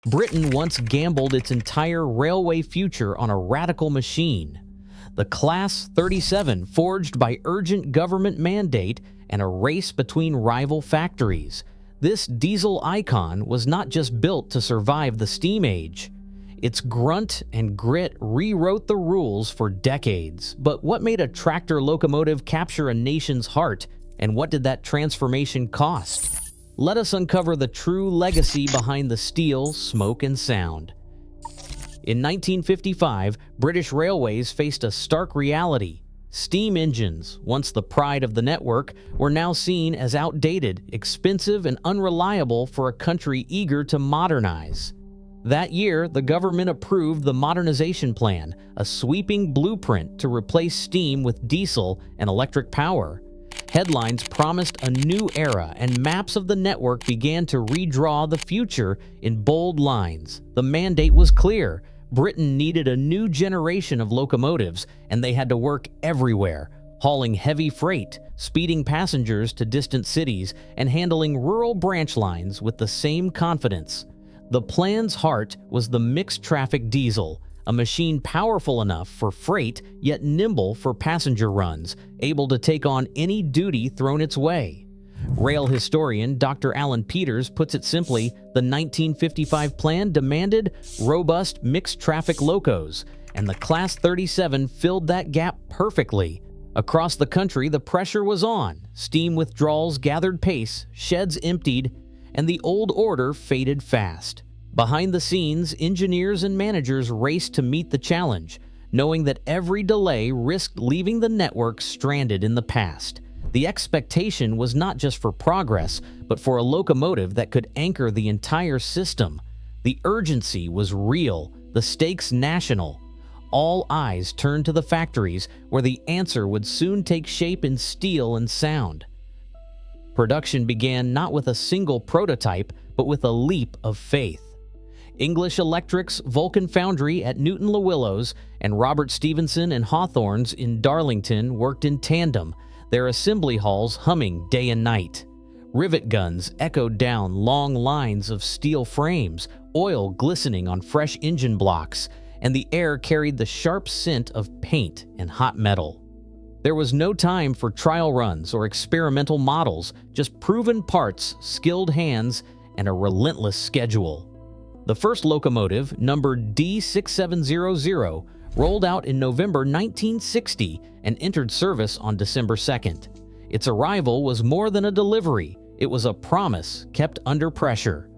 Britain once gambled its entire railway future on a radical machine. The Class 37, forged by urgent government mandate and a race between rival factories. This diesel icon was not just built to survive the steam age. Its grunt and grit rewrote the rules for decades. But what made a tractor locomotive capture a nation's heart, and what did that transformation cost? Let us uncover the true legacy behind the steel, smoke, and sound. In 1955, British Railways faced a stark reality. Steam engines, once the pride of the network, were now seen as outdated, expensive, and unreliable for a country eager to modernize. That year, the government approved the Modernization Plan, a sweeping blueprint to replace steam with diesel and electric power. Headlines promised a new era, and maps of the network began to redraw the future in bold lines. The mandate was clear. Britain needed a new generation of locomotives, and they had to work everywhere, hauling heavy freight, speeding passengers to distant cities, and handling rural branch lines with the same confidence. The plan's heart was the mixed-traffic diesel, a machine powerful enough for freight yet nimble for passenger runs, able to take on any duty thrown its way. Rail historian Dr. Alan Peters puts it simply, the 1955 plan demanded robust mixed-traffic locos, and the Class 37 filled that gap perfectly. Across the country, the pressure was on. Steam withdrawals gathered pace, sheds emptied, and the old order faded fast. Behind the scenes, engineers and managers raced to meet the challenge, knowing that every delay risked leaving the network stranded in the past. The expectation was not just for progress, but for a locomotive that could anchor the entire system. The urgency was real, the stakes national. All eyes turned to the factories, where the answer would soon take shape in steel and sound. Production began not with a single prototype, but with a leap of faith. English Electric's Vulcan Foundry at Newton-le-Willows and Robert Stephenson and Hawthorne's in Darlington worked in tandem, their assembly halls humming day and night. Rivet guns echoed down long lines of steel frames, oil glistening on fresh engine blocks, and the air carried the sharp scent of paint and hot metal. There was no time for trial runs or experimental models, just proven parts, skilled hands, and a relentless schedule. The first locomotive, numbered D6700, rolled out in November 1960 and entered service on December 2nd. Its arrival was more than a delivery, it was a promise kept under pressure.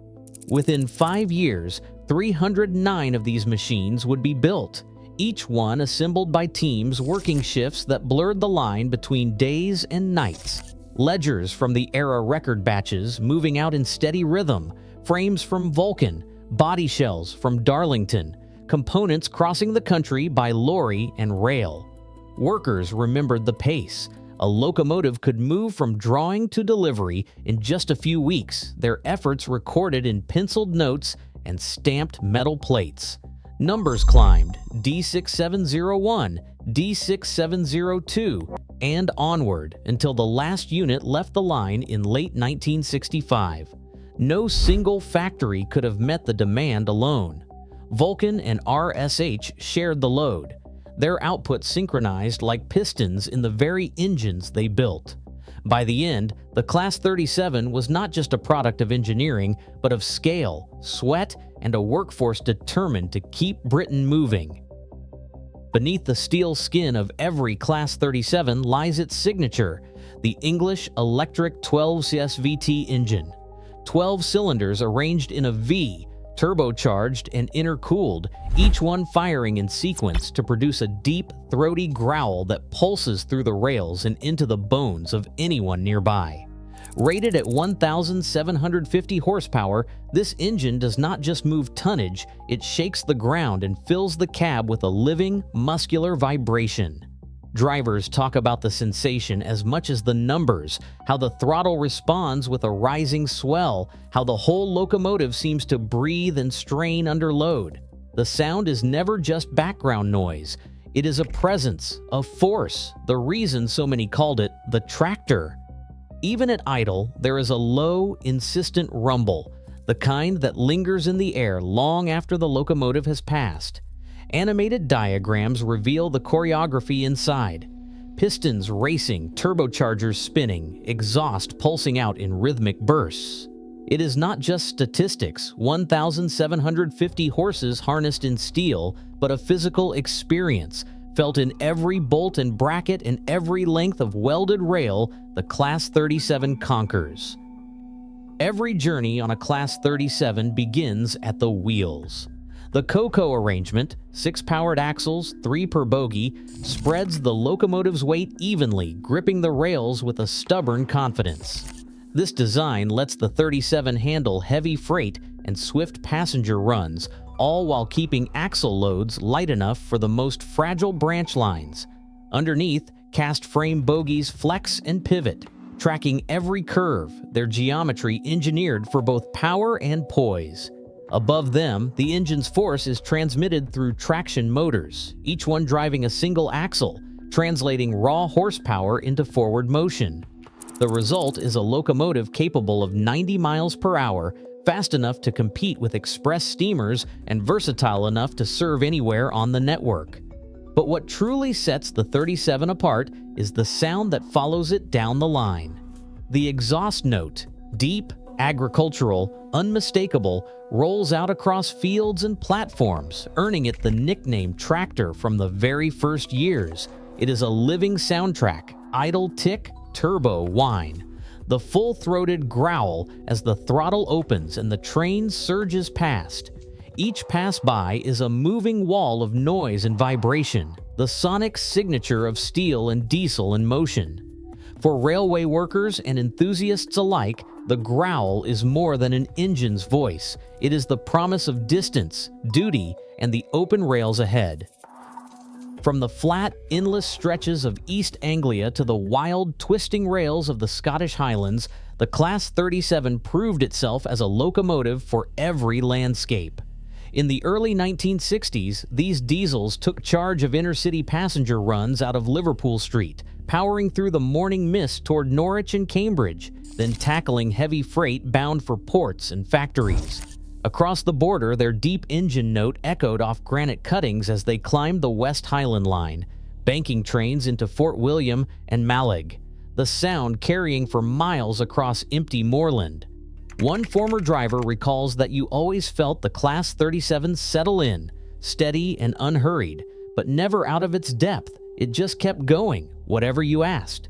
Within 5 years, 309 of these machines would be built, each one assembled by teams working shifts that blurred the line between days and nights. Ledgers from the era record batches moving out in steady rhythm, frames from Vulcan, body shells from Darlington, components crossing the country by lorry and rail. Workers remembered the pace. A locomotive could move from drawing to delivery in just a few weeks, their efforts recorded in penciled notes and stamped metal plates. Numbers climbed, D6701, D6702, and onward until the last unit left the line in late 1965. No single factory could have met the demand alone. Vulcan and RSH shared the load, their output synchronized like pistons in the very engines they built. By the end, the Class 37 was not just a product of engineering, but of scale, sweat, and a workforce determined to keep Britain moving. Beneath the steel skin of every Class 37 lies its signature, the English Electric 12 CSVT engine. 12 cylinders arranged in a V, turbocharged and intercooled, each one firing in sequence to produce a deep, throaty growl that pulses through the rails and into the bones of anyone nearby. Rated at 1,750 horsepower, this engine does not just move tonnage, it shakes the ground and fills the cab with a living, muscular vibration. Drivers talk about the sensation as much as the numbers, how the throttle responds with a rising swell, how the whole locomotive seems to breathe and strain under load. The sound is never just background noise. It is a presence, a force, the reason so many called it the tractor. Even at idle, there is a low, insistent rumble. The the kind that lingers in the air long after the locomotive has passed. Animated diagrams reveal the choreography inside. Pistons racing, turbochargers spinning, exhaust pulsing out in rhythmic bursts. It is not just statistics, 1,750 horses harnessed in steel, but a physical experience, felt in every bolt and bracket and every length of welded rail the Class 37 conquers. Every journey on a Class 37 begins at the wheels. The Coco arrangement, 6 powered axles, 3 per bogie, spreads the locomotive's weight evenly, gripping the rails with a stubborn confidence. This design lets the 37 handle heavy freight and swift passenger runs, all while keeping axle loads light enough for the most fragile branch lines. Underneath, cast frame bogies flex and pivot, tracking every curve, their geometry engineered for both power and poise. Above them, the engine's force is transmitted through traction motors, each one driving a single axle, translating raw horsepower into forward motion. The result is a locomotive capable of 90 miles per hour, fast enough to compete with express steamers and versatile enough to serve anywhere on the network. But what truly sets the 37 apart is the sound that follows it down the line. The exhaust note, deep, agricultural, unmistakable, rolls out across fields and platforms, earning it the nickname Tractor from the very first years. It is a living soundtrack, idle tick, turbo whine. The full-throated growl as the throttle opens and the train surges past. Each pass-by is a moving wall of noise and vibration, the sonic signature of steel and diesel in motion. For railway workers and enthusiasts alike, the growl is more than an engine's voice. It is the promise of distance, duty, and the open rails ahead. From the flat, endless stretches of East Anglia to the wild, twisting rails of the Scottish Highlands, the Class 37 proved itself as a locomotive for every landscape. In the early 1960s, these diesels took charge of inner-city passenger runs out of Liverpool Street, powering through the morning mist toward Norwich and Cambridge, then tackling heavy freight bound for ports and factories. Across the border, their deep engine note echoed off granite cuttings as they climbed the West Highland line, banking trains into Fort William and Mallaig, the sound carrying for miles across empty moorland. One former driver recalls that you always felt the Class 37 settle in, steady and unhurried, but never out of its depth. It just kept going, whatever you asked.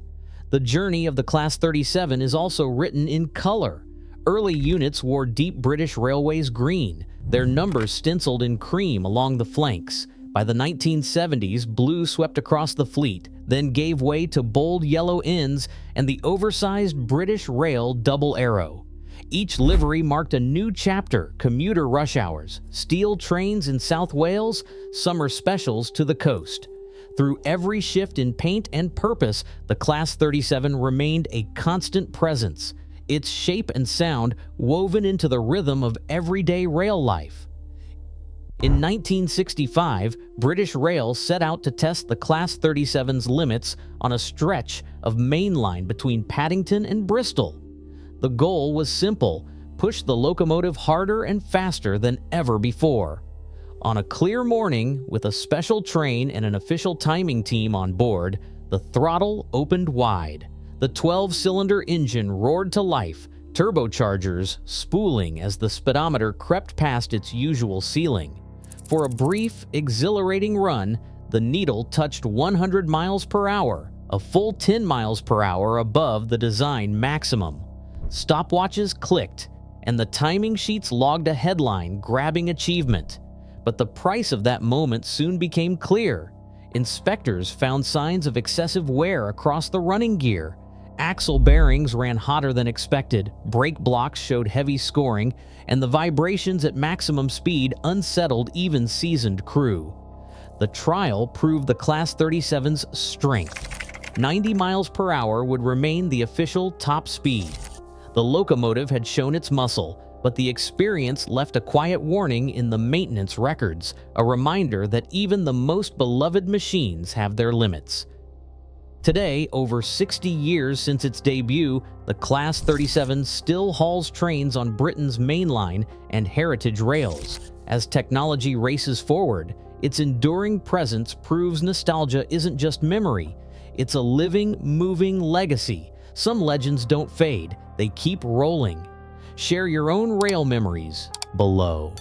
The journey of the Class 37 is also written in color. Early units wore deep British Railways green, their numbers stenciled in cream along the flanks. By the 1970s, blue swept across the fleet, then gave way to bold yellow ends and the oversized British Rail double arrow. Each livery marked a new chapter: commuter rush hours, steel trains in South Wales, summer specials to the coast. Through every shift in paint and purpose, the Class 37 remained a constant presence, its shape and sound woven into the rhythm of everyday rail life. In 1965, British Rail set out to test the Class 37's limits on a stretch of main line between Paddington and Bristol. The goal was simple: push the locomotive harder and faster than ever before. On a clear morning, with a special train and an official timing team on board, the throttle opened wide. The 12-cylinder engine roared to life, turbochargers spooling as the speedometer crept past its usual ceiling. For a brief, exhilarating run, the needle touched 100 miles per hour, a full 10 miles per hour above the design maximum. Stopwatches clicked, and the timing sheets logged a headline grabbing achievement. But the price of that moment soon became clear. Inspectors found signs of excessive wear across the running gear. Axle bearings ran hotter than expected, brake blocks showed heavy scoring, and the vibrations at maximum speed unsettled even seasoned crew. The trial proved the Class 37's strength. 90 miles per hour would remain the official top speed. The locomotive had shown its muscle, but the experience left a quiet warning in the maintenance records, a reminder that even the most beloved machines have their limits. Today, over 60 years since its debut, the Class 37 still hauls trains on Britain's main line and heritage rails. As technology races forward, its enduring presence proves nostalgia isn't just memory, it's a living, moving legacy. Some legends don't fade, they keep rolling. Share your own rail memories below.